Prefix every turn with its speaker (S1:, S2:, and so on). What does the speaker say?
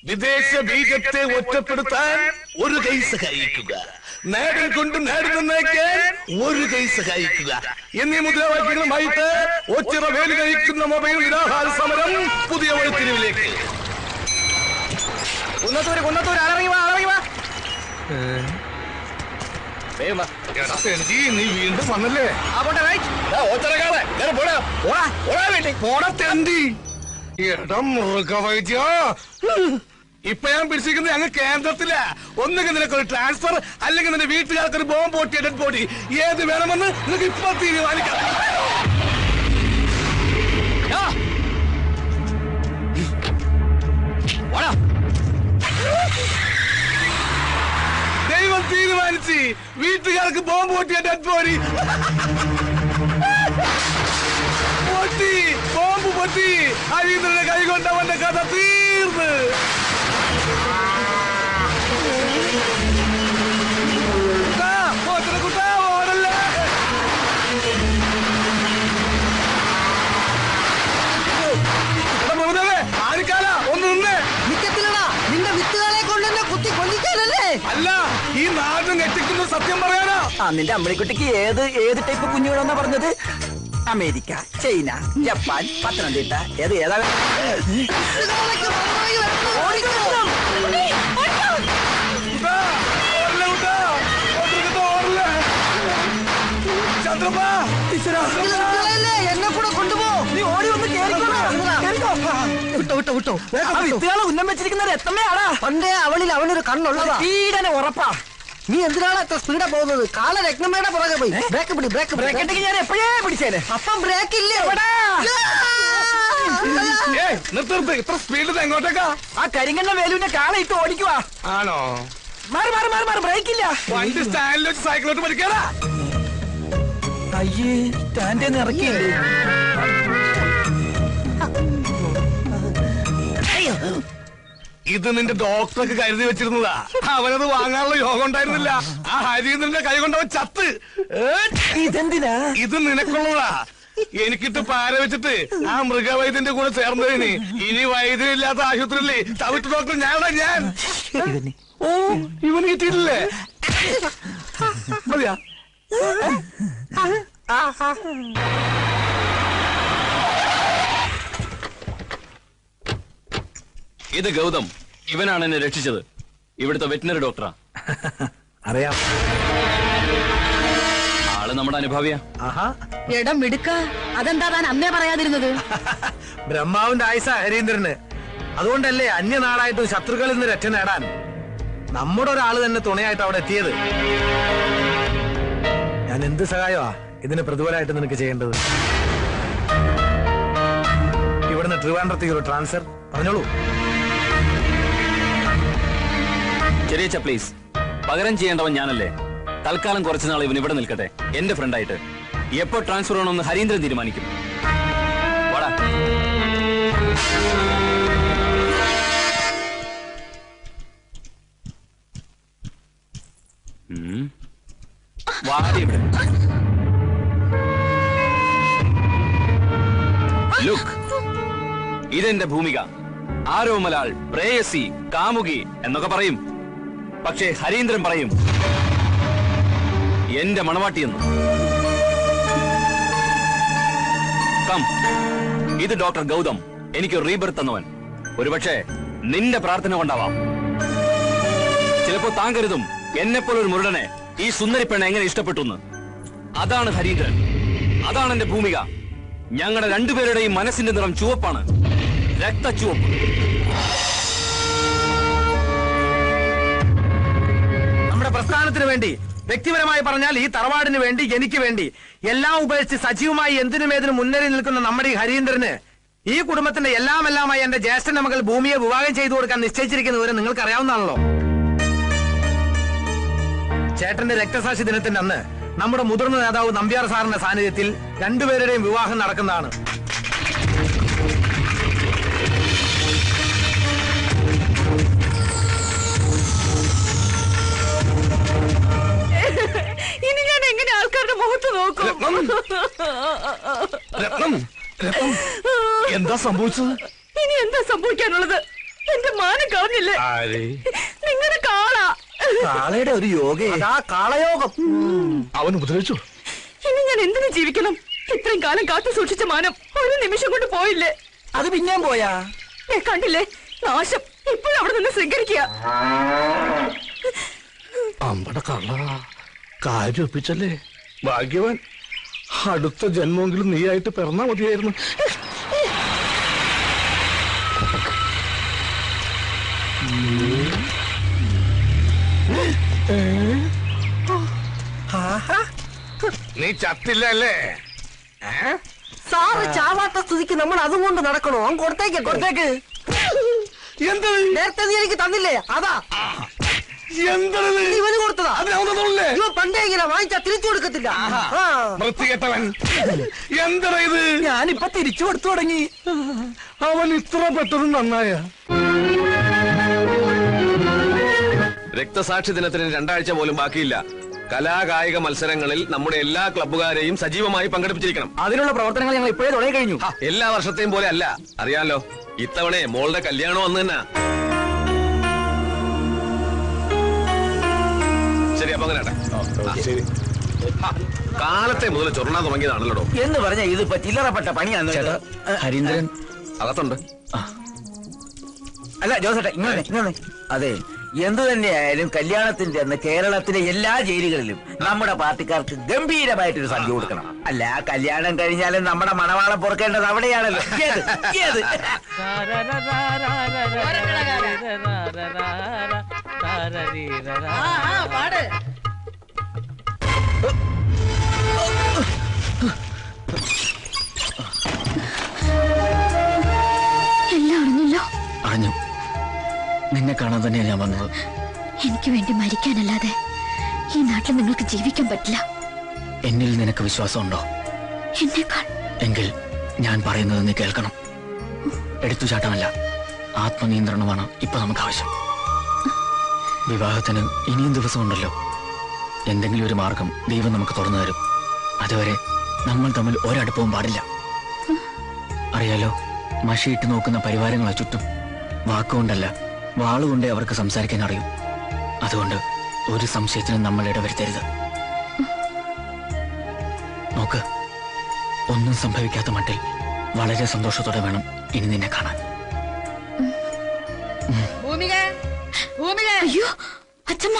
S1: വിദേശ ബീജത്തെ ഒറ്റപ്പെടുത്താൻ ഒരു കൈ സഹായിക്കുക, നാടൻ കൊണ്ട് നാട് നന്നാക്കാൻ ഒരു കൈ സഹായിക്കുക എന്നീ മുദ്രാവാക്യങ്ങളുമായിട്ട് ഒച്ചിറ വേലി കഴിക്കുന്ന മൊബൈൽ നിരാഹാര സമരം പുതിയ വഴിത്തിരിവിലേക്ക്. നീ വീണ്ടും വന്നല്ലേ? ഇപ്പൊ ഞാൻ പിടിച്ചിരിക്കുന്നത് അങ്ങ് കേന്ദ്രത്തില. ഒന്നുകിൽ നിനക്കൊരു ട്രാൻസ്ഫർ, അല്ലെങ്കിൽ നിന്റെ വീട്ടുകാർക്കൊരു ബോംബ് പൊട്ടി ഡെഡ് ബോഡി, ഏത് വേണമെന്ന് നിനക്ക് ഇപ്പൊ തീരുമാനിക്കാം. ദൈവം തീരുമാനിച്ച് വീട്ടുകാർക്ക് ബോംബ് പൊട്ടിയ ഡെഡ് ബോഡി പൊട്ടി, ബോംബ് പൊട്ടി. ഹരീന്ദ്രന്റെ കൈ കൊണ്ട് അവന്റെ കഥ തീർന്ന്. കുട്ടാ ഓടല്ലേ? ആരിക്കാല ഒന്ന് നിന്നേ.
S2: നിന്റെ വിത്തുകളെ കൊണ്ടെന്നെ കുത്തി കൊല്ലിക്കാനല്ലേ?
S1: അല്ല, ഈ നാട് ഞെട്ടിക്കുന്ന സത്യം പറയാനാ.
S2: നിന്റെ അമ്മണിക്കുട്ടിക്ക് ഏത് ടൈപ്പ് കുഞ്ഞുങ്ങളെന്നാ പറഞ്ഞത്? അമേരിക്ക, ചൈന, ജപ്പാൻ, പത്തനംതിട്ട, ഏതാ? എന്നെ കൂടെ കൊണ്ടുപോ. നീ ഓടി ഒന്ന് വിട്ടോ. വിത്തുകളെ ഉന്നം വെച്ചിരിക്കുന്നത് എത്തമ്മയാടാ. പണ്ടേ അവനൊരു കണ്ണുള്ളതാ. ഈടനെ ഉറപ്പാ. നീ എന്തിനാണ് എത്ര സ്പീഡാ പോകുന്നത്? കാല രത്നമ്മയുടെ പുറകെ പോയി. ബ്രേക്ക് ഞാൻ എപ്പോഴേ പിടിച്ചേനെ. അപ്പം ബ്രേക്ക് ഇല്ലേ?
S1: ഇത്ര സ്പീഡിൽ എങ്ങോട്ടേക്കാ?
S2: ആ കരിങ്കണ്ണ വേലുവിന്റെ കാല ഇട്ട് ഓടിക്കുവാ.
S1: ആണോ?
S2: മാറി ബ്രേക്ക് ഇല്ല.
S1: വണ്ടി സ്റ്റാൻഡിൽ വെച്ച് സൈക്കിളോട്ട് പഠിക്കാറാ.
S2: അയ്യേ, സ്റ്റാൻഡിൽ ഇറക്കിയില്ലേ?
S1: ഇത് നിന്റെ ഡോക്ടറൊക്കെ കരുതി വെച്ചിരുന്നതാ. അവനത് വാങ്ങാനുള്ള യോഗം ഉണ്ടായിരുന്നില്ല. ആ ഹരീന്ദ്രന്റെ കൈ കൊണ്ടവൻ ചത്ത്.
S2: ഇതെന്തിനാ?
S1: ഇത് നിനക്കുള്ളതാ. എനിക്കിട്ട് പാര വെച്ചിട്ട് ആ മൃഗവൈദ്യന്റെ കൂടെ ചേർന്നതിന് ഇനി വൈദ്യനില്ലാത്ത ആശുപത്രിയില്ലേ തവിട്ട് ഡോക്ടർ ഞാൻ. ഓ, ഇവന് കിട്ടിയിട്ടില്ലേ? മതിയാ?
S3: ഇത് ഗൗതം, ഇവനാണ് എന്നെ രക്ഷിച്ചത്. ഇവിടുത്തെ വെറ്റിനറി ഡോക്ടറാ.
S1: അറിയാം,
S3: ആള് നമ്മുടെ അനുഭാവിയാ.
S4: ഇടം മിടുക്ക. അതെന്താ താൻ അന്നേ പറയാതിരുന്നത്?
S5: ബ്രഹ്മാവിന്റെ ആയുസ ഹരീന്ദ്രന്. അതുകൊണ്ടല്ലേ അന്യനാടായിട്ട് ശത്രുക്കളിൽ നിന്ന് രക്ഷ നേടാൻ നമ്മുടെ ഒരാള് തന്നെ തുണയായിട്ട് അവിടെ എത്തിയത്. ഞാൻ എന്ത് സഹായമാ ഇതിന് പ്രതിഫലമായിട്ട് നിനക്ക് ചെയ്യേണ്ടത്? ഇവിടുന്ന് ട്രിവാൻഡ്രത്തേക്ക് ഒരു ട്രാൻസ്ഫർ പറഞ്ഞോളൂ.
S3: ചെറിയ പ്ലീസ്, പകരം ചെയ്യേണ്ടവൻ ഞാനല്ലേ. തൽക്കാലം കുറച്ചുനാൾ ഇവൻ ഇവിടെ നിൽക്കട്ടെ, എന്റെ ഫ്രണ്ടായിട്ട്. എപ്പോ ട്രാൻസ്ഫർ ആണെന്ന് ഹരീന്ദ്രൻ തീരുമാനിക്കും. വാടാ. വാടി ഇവിടെ. ലുക്ക്, ഇതെന്റെ ഭൂമിക. ആരോമലാൾ, പ്രേയസി, കാമുകി എന്നൊക്കെ പറയും. പക്ഷേ ഹരീന്ദ്രൻ പറയും എന്റെ മണവാട്ടിയെന്ന്. കം, ഇത് ഡോക്ടർ ഗൗതം, എനിക്ക് റീബർത്ത് തന്നവൻ. ഒരുപക്ഷെ നിന്റെ പ്രാർത്ഥന കൊണ്ടാവാം. ചിലപ്പോ താൻ കരുതും എന്നെപ്പോലൊരു മുരടനെ ഈ സുന്ദരി പെണ്ണ എങ്ങനെ ഇഷ്ടപ്പെട്ടു. അതാണ് ഹരീന്ദ്രൻ, അതാണ് എന്റെ ഭൂമിക. ഞങ്ങളുടെ രണ്ടുപേരുടെയും മനസ്സിന്റെ നിറം ചുവപ്പാണ്, രക്തച്ചുവപ്പ്.
S5: നമ്മുടെ പ്രസ്ഥാനത്തിന് വേണ്ടി, വ്യക്തിപരമായി പറഞ്ഞാൽ ഈ തറവാടിന് വേണ്ടി, എനിക്ക് വേണ്ടി എല്ലാം ഉപേക്ഷിച്ച് സജീവമായി എന്തിനുമേതിനും മുന്നേറി നിൽക്കുന്ന നമ്മുടെ ഈ ഹരീന്ദ്രന് ഈ കുടുംബത്തിന്റെ എല്ലാമായി എന്റെ ജ്യേഷ്ഠന്റെ മകൾ ഭൂമിയെ വിവാഹം ചെയ്തു കൊടുക്കാൻ നിശ്ചയിച്ചിരിക്കുന്ന വിവരം നിങ്ങൾക്ക് അറിയാവുന്നതാണല്ലോ. ചേട്ടന്റെ രക്തസാക്ഷി ദിനത്തിന്റെ അന്ന് നമ്മുടെ മുതിർന്ന നേതാവ് നമ്പ്യാർ സാറിന്റെ സാന്നിധ്യത്തിൽ രണ്ടുപേരുടെയും വിവാഹം നടക്കുന്നതാണ്.
S4: ഇനി ഞാൻ എങ്ങനെ ആൾക്കാരുടെ മുഖത്ത് നോക്കും?
S1: എന്താ സംഭവിച്ചത്?
S4: ഇനി എന്താ സംഭവിക്കാനുള്ളത്? എന്റെ മാനം കളഞ്ഞില്ലേ? നിങ്ങളുടെ കാള.
S2: കാളയുടെ ഒരു യോഗ, കാളയോഗം.
S1: അവൻ ഉപദ്രവിച്ചു.
S4: ഇനി ഞാൻ എന്തിനു ജീവിക്കണം? ഇത്രയും കാലം കാത്തു സൂക്ഷിച്ച മാനം ഒരു നിമിഷം കൊണ്ട് പോയില്ലേ?
S2: അത് പിന്നെയും പോയാ?
S4: കണ്ടില്ലേ നാശം? ഇപ്പോഴും അവിടെ നിന്ന് സ്വീകരിക്കുക.
S1: അമ്പട കള്ള കാര്യം ഒപ്പിച്ചല്ലേ? ഭാഗ്യവാൻ. അടുത്ത ജന്മമെങ്കിലും നീയായിട്ട് പിറന്നാ മതിയായിരുന്നു. നീ ചത്തില്ല അല്ലേ?
S2: സാറ് ചാവാത്ത സ്ഥിതിക്ക് നമ്മൾ അതും കൊണ്ട് നടക്കണോ? അവൻ കൊടുത്തേക്ക്.
S1: എന്താ
S2: നേരത്തെ നീ എനിക്ക് തന്നില്ലേ? അതാ
S1: എന്താണ്
S2: ഇവന് കൊടുത്തതാ. ഇവ പണ്ടേ ഇങ്ങനെ വാങ്ങിച്ചാ തിരിച്ചു കൊടുക്കത്തില്ല.
S1: വൃത്തികെട്ടവൻ. എന്താ ഇത്?
S2: ഞാനിപ്പൊ തിരിച്ചു കൊടുത്തു തുടങ്ങി.
S1: അവൻ ഇത്ര പെട്ടതും നന്നായ.
S3: രക്തസാക്ഷി ദിനത്തിന് 2 ആഴ്ച പോലും ബാക്കിയില്ല. കലാകായിക മത്സരങ്ങളിൽ നമ്മുടെ എല്ലാ ക്ലബ്ബുകാരെയും സജീവമായി പങ്കെടുപ്പിച്ചിരിക്കണം.
S2: അതിനുള്ള പ്രവർത്തനങ്ങൾ ഞങ്ങൾ ഇപ്പോഴേ തുടങ്ങി കഴിഞ്ഞു.
S3: എല്ലാ വർഷത്തെയും പോലെ അല്ല, അറിയാലോ. ഇത്തവണ മോളുടെ കല്യാണം വന്നു തന്നെ. ശരി, അപ്പൊ അങ്ങനെ
S1: ശരി.
S3: കാലത്തെ മുതൽ ചൊറണ തുടങ്ങിയതാണല്ലോ
S2: എന്ന് പറഞ്ഞ ഇതിപ്പോ ചില്ലറപ്പെട്ട പണിയാന്ന്.
S3: ഹരീന്ദ്രൻ അകത്തുണ്ട്.
S2: അല്ല ജോസേട്ടാ, ഇങ്ങനെ അതെ, എന്തു തന്നെയായാലും കല്യാണത്തിന്റെ അന്ന് കേരളത്തിലെ എല്ലാ ജയിലുകളിലും നമ്മുടെ പാർട്ടിക്കാർക്ക് ഗംഭീരമായിട്ടൊരു സദ്യ കൊടുക്കണം. അല്ല, കല്യാണം കഴിഞ്ഞാലും നമ്മുടെ മണവാളം പൊറുക്കേണ്ടത് അവിടെയാണല്ലോ.
S6: എല്ലാം അറിഞ്ഞല്ലോ.
S2: അറിഞ്ഞു. നിന്നെ കാണാൻ തന്നെയാണ് ഞാൻ വന്നത്.
S6: എനിക്ക് വേണ്ടി മരിക്കാനല്ലാതെ ഈ നാട്ടിൽ നിങ്ങൾക്ക് ജീവിക്കാൻ പറ്റില്ല.
S2: എന്നിൽ നിനക്ക് വിശ്വാസമുണ്ടോ?
S6: എന്നേക്കാൾ.
S2: എങ്കിൽ ഞാൻ പറയുന്നത് നീ കേൾക്കണം. എടുത്തുചാട്ടമല്ല, ആത്മനിയന്ത്രണമാണ് ഇപ്പൊ നമുക്ക് ആവശ്യം. വിവാഹത്തിന് ഇനിയും ദിവസമുണ്ടല്ലോ. എന്തെങ്കിലും ഒരു മാർഗം ദൈവം നമുക്ക് തുറന്നു തരും. അതുവരെ നമ്മൾ തമ്മിൽ ഒരടുപ്പവും പാടില്ല. അറിയാലോ, മഷിയിട്ട് നോക്കുന്ന പരിവാരങ്ങളാ ചുറ്റും. വാക്കുകൊണ്ടല്ല, വാളുകൊണ്ടേ അവർക്ക് സംസാരിക്കാൻ അറിയും. അതുകൊണ്ട് ഒരു സംശയത്തിനും നമ്മൾ ഇടവരുത്തരുത്. നോക്ക്, ഒന്നും സംഭവിക്കാത്ത മട്ടിൽ വളരെ സന്തോഷത്തോടെ വേണം ഇനി നിന്നെ കാണാൻ.
S6: അയ്യോ അച്ഛമ്മ,